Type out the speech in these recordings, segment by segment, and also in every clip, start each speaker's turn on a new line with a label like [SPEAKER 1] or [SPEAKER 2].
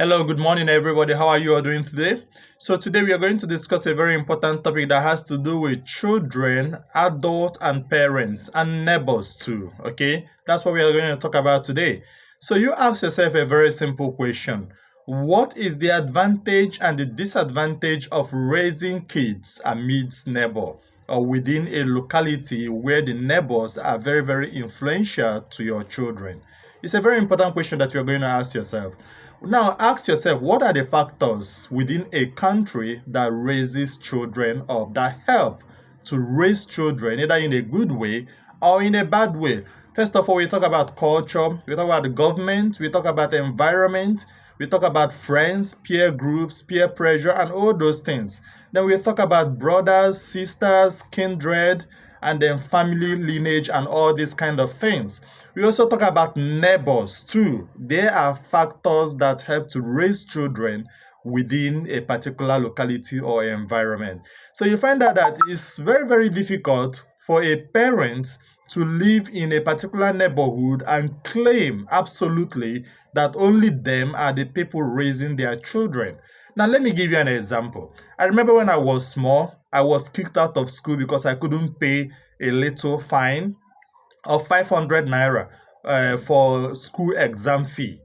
[SPEAKER 1] Hello, good morning, everybody. How are you all doing today? So, today we are going to discuss a very important topic that has to do with children, adults, and parents, and neighbors too. Okay, that's what we are going to talk about today. So, you ask yourself a very simple question: what is the advantage and the disadvantage of raising kids amidst neighbor or within a locality where the neighbors are very, very influential to your children? It's a very important question that you're going to ask yourself. Now, ask yourself, what are the factors within a country that raises children or that help to raise children, either in a good way or in a bad way? First of all, we talk about culture, we talk about the government, we talk about the environment, we talk about friends, peer groups, peer pressure, and all those things. Then we talk about brothers, sisters, kindred, and then family lineage and all these kind of things. We also talk about neighbors too. They are factors that help to raise children within a particular locality or environment. So you find out that it's very, very difficult for a parent to live in a particular neighborhood and claim absolutely that only them are the people raising their children. Now, let me give you an example. I remember when I was small, I was kicked out of school because I couldn't pay a little fine of 500 naira for school exam fee.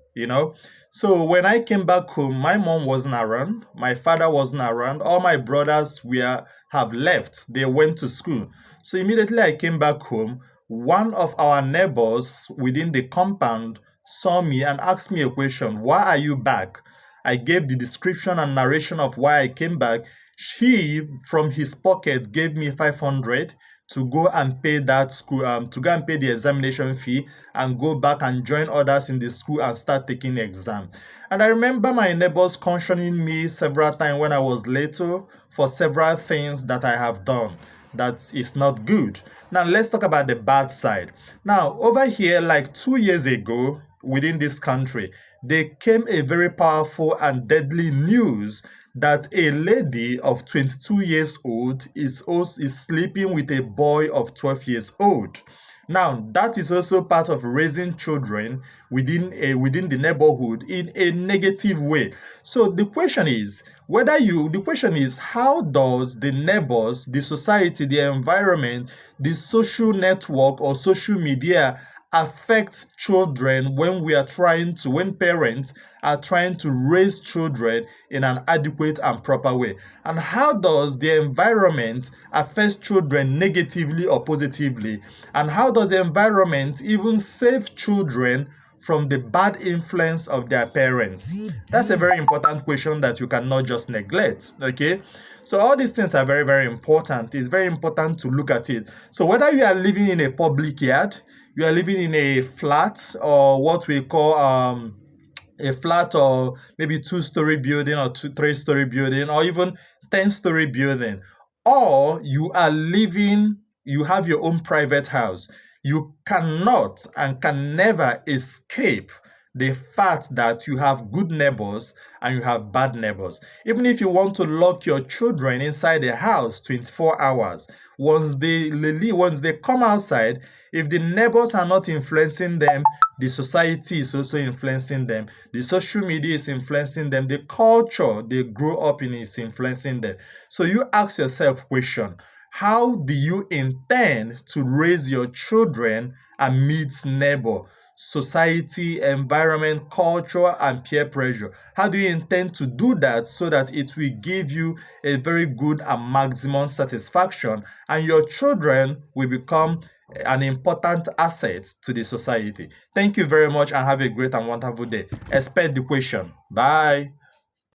[SPEAKER 1] So when I came back home, my mom wasn't around, my father wasn't around, all my brothers were have left. They went to school. So immediately I came back home, one of our neighbors within the compound saw me and asked me a question: why are you back? I gave the description and narration of why I came back. He, from his pocket, gave me 500 to go and pay that school, to go and pay the examination fee and go back and join others in the school and start taking exam. And I remember my neighbors cautioning me several times when I was little for several things that I have done that is not good. Now let's talk about the bad side. Now over here, like 2 years ago, within this country, there came a very powerful and deadly news that a lady of 22 years old is sleeping with a boy of 12 years old. Now, that is also part of raising children within the neighborhood in a negative way. So the question is how does the neighbors, the society, the environment, the social network or social media affects children when parents are trying to raise children in an adequate and proper way? And how does the environment affect children negatively or positively? And how does the environment even save children from the bad influence of their parents? That's a very important question that you cannot just neglect. Okay, so all these things are very, very important. It's very important to look at it. So whether you are living in a public yard, you are living in a flat, or what we call a flat, or maybe two-story building or three-story building, or even 10-story building, or you have your own private house, you cannot and can never escape the fact that you have good neighbors and you have bad neighbors. Even if you want to lock your children inside a house 24 hours, once they come outside, if the neighbors are not influencing them, the society is also influencing them, the social media is influencing them, the culture they grow up in is influencing them. So you ask yourself question: how do you intend to raise your children amidst neighbor, society, environment, culture, and peer pressure? How do you intend to do that so that it will give you a very good and maximum satisfaction, and your children will become an important asset to the society? Thank you very much and have a great and wonderful day. Expect the question. Bye.